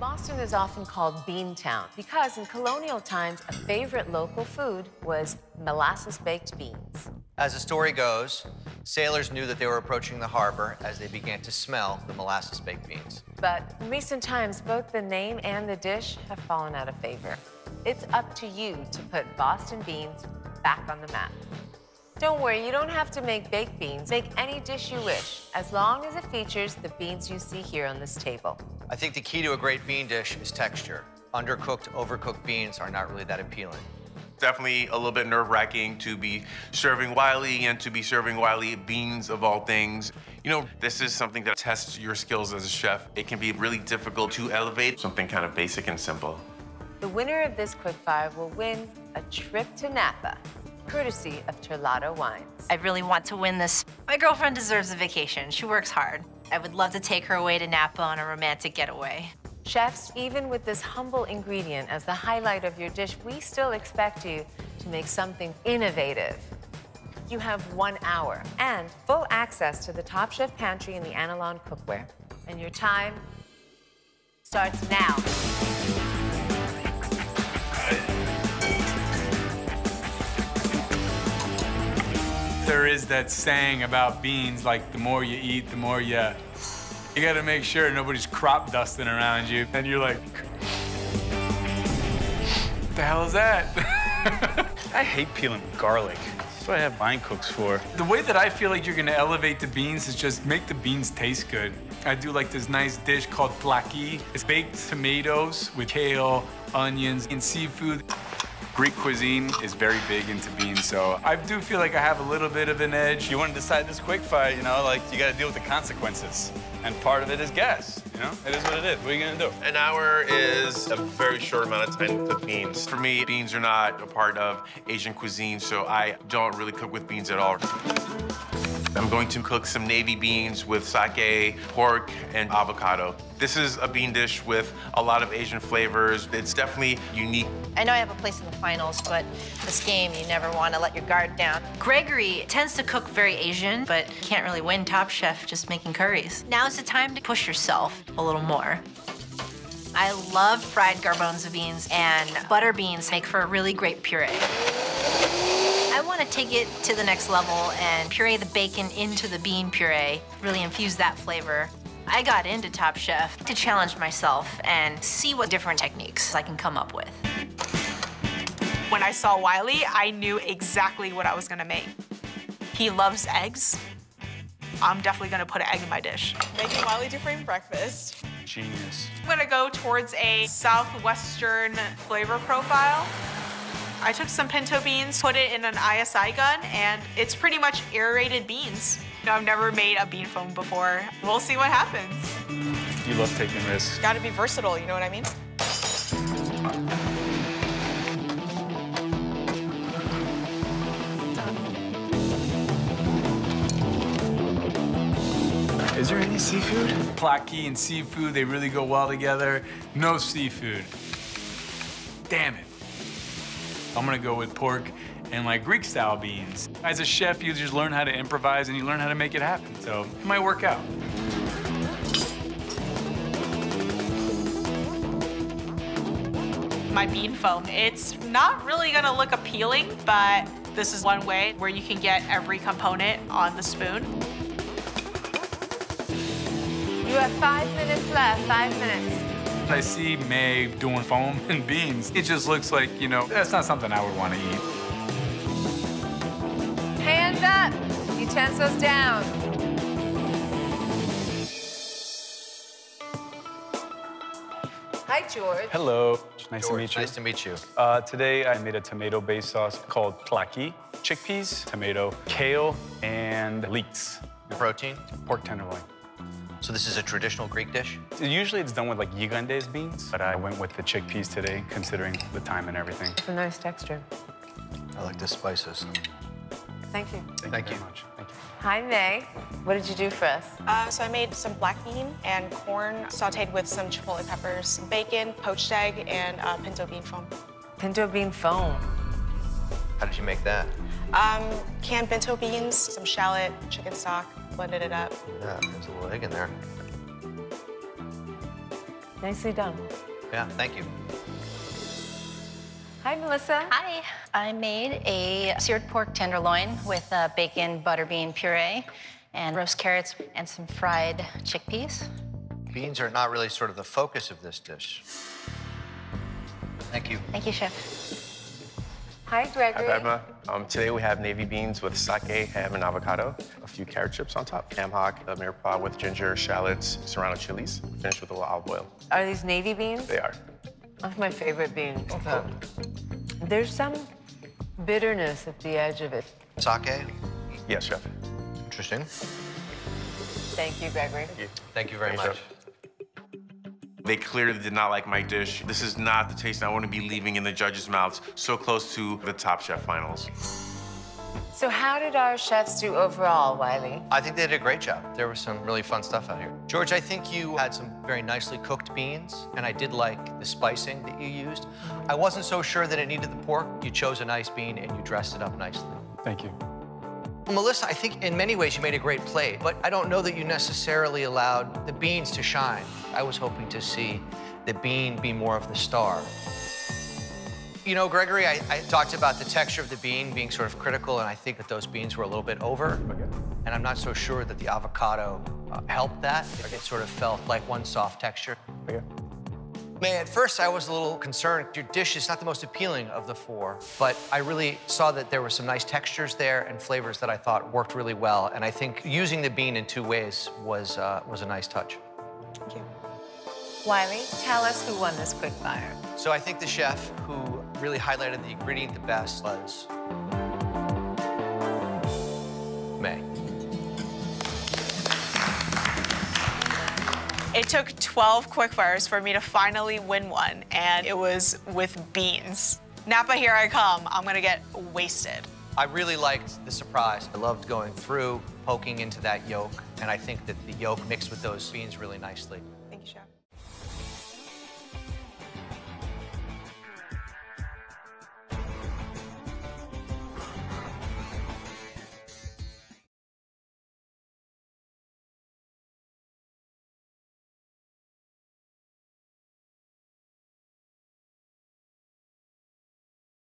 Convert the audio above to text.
Boston is often called Beantown because in colonial times, a favorite local food was molasses-baked beans. As the story goes, sailors knew that they were approaching the harbor as they began to smell the molasses-baked beans. But in recent times, both the name and the dish have fallen out of favor. It's up to you to put Boston beans back on the map. Don't worry, you don't have to make baked beans. Make any dish you wish, as long as it features the beans you see here on this table. I think the key to a great bean dish is texture. Undercooked, overcooked beans are not really that appealing. Definitely a little bit nerve-wracking to be serving Wiley and to be serving Wiley beans of all things. You know, this is something that tests your skills as a chef. It can be really difficult to elevate something kind of basic and simple. The winner of this quickfire will win a trip to Napa, courtesy of Terlato Wines. I really want to win this. My girlfriend deserves a vacation. She works hard. I would love to take her away to Napa on a romantic getaway. Chefs, even with this humble ingredient as the highlight of your dish, we still expect you to make something innovative. You have 1 hour and full access to the Top Chef Pantry in the Analon Cookware. And your time starts now. There is that saying about beans, like the more you eat, the more you gotta make sure nobody's crop dusting around you. And you're like, what the hell is that? I hate peeling garlic. That's what I have vine cooks for. The way that I feel like you're gonna elevate the beans is just make the beans taste good. I do like this nice dish called plaki. It's baked tomatoes with kale, onions, and seafood. Greek cuisine is very big into beans, so I do feel like I have a little bit of an edge. You want to decide this quick fire, you know, like you got to deal with the consequences. And part of it is gas, you know? It is what it is. What are you going to do? An hour is a very short amount of time to cook beans. For me, beans are not a part of Asian cuisine, so I don't really cook with beans at all. I'm going to cook some navy beans with sake, pork, and avocado. This is a bean dish with a lot of Asian flavors. It's definitely unique. I know I have a place in the finals, but this game, you never want to let your guard down. Gregory tends to cook very Asian, but can't really win Top Chef just making curries. Now's the time to push yourself a little more. I love fried garbanzo beans, and butter beans make for a really great puree. I want to take it to the next level and puree the bacon into the bean puree, really infuse that flavor. I got into Top Chef to challenge myself and see what different techniques I can come up with. When I saw Wiley, I knew exactly what I was gonna make. He loves eggs. I'm definitely gonna put an egg in my dish. Making Wiley different breakfast. Genius. I'm gonna go towards a southwestern flavor profile. I took some pinto beans, put it in an ISI gun, and it's pretty much aerated beans. You know, I've never made a bean foam before. We'll see what happens. You love taking risks. Gotta be versatile, you know what I mean? Is there any seafood? Plaki and seafood, they really go well together. No seafood. Damn it. I'm gonna go with pork and like Greek-style beans. As a chef, you just learn how to improvise and you learn how to make it happen. So it might work out. My bean foam, it's not really gonna look appealing, but this is one way where you can get every component on the spoon. You have 5 minutes left, 5 minutes. I see May doing foam and beans. It just looks like, you know, that's not something I would want to eat. Hands up, utensils down. Hi, George. Hello. Nice to George, meet you. nice to meet you. Today, I made a tomato-based sauce called plaki. Chickpeas, tomato, kale, and leeks. Protein? Pork tenderloin. So this is a traditional Greek dish? Usually it's done with like gigantes beans, but I went with the chickpeas today, considering the time and everything. It's a nice texture. I like the spices. Thank you. Thank you. Very much. Thank you. Hi, May. What did you do for us? So I made some black bean and corn sauteed with some chipotle peppers, bacon, poached egg, and pinto bean foam. Pinto bean foam. How did you make that? Canned pinto beans, some shallot, chicken stock, blended it up. Yeah, there's a little egg in there. Nicely done. Yeah, thank you. Hi, Melissa. Hi. I made a seared pork tenderloin with bacon, butterbean puree, and roast carrots and some fried chickpeas. Beans are not really sort of the focus of this dish. Thank you. Thank you, Chef. Hi, Gregory. Hi, Padma. Today we have navy beans with sake, ham, and avocado. A few carrot chips on top. Ham hock, a mirepoix with ginger, shallots, serrano chilies. Finished with a little olive oil. Are these navy beans? They are. That's my favorite bean. Okay. There's some bitterness at the edge of it. Sake? Yes, Chef. Interesting. Thank you, Gregory. Thank you. Thank you very Thanks, much. Chef. They clearly did not like my dish. This is not the taste I want to be leaving in the judges' mouths so close to the Top Chef finals. So how did our chefs do overall, Wiley? I think they did a great job. There was some really fun stuff out here. George, I think you had some very nicely cooked beans, and I did like the spicing that you used. I wasn't so sure that it needed the pork. You chose a nice bean, and you dressed it up nicely. Thank you. Melissa, I think in many ways you made a great plate, but I don't know that you necessarily allowed the beans to shine. I was hoping to see the bean be more of the star. You know, Gregory, I talked about the texture of the bean being sort of critical, and I think that those beans were a little bit over. Okay. And I'm not so sure that the avocado helped that. It sort of felt like one soft texture. Okay. Man, at first I was a little concerned. Your dish is not the most appealing of the four, but I really saw that there were some nice textures there and flavors that I thought worked really well. And I think using the bean in two ways was a nice touch. Thank you. Wiley, tell us who won this quick fire. So I think the chef who really highlighted the ingredient the best was May. It took 12 quickfires for me to finally win one, and it was with beans. Napa, here I come. I'm gonna get wasted. I really liked the surprise. I loved going through, poking into that yolk, and I think that the yolk mixed with those beans really nicely.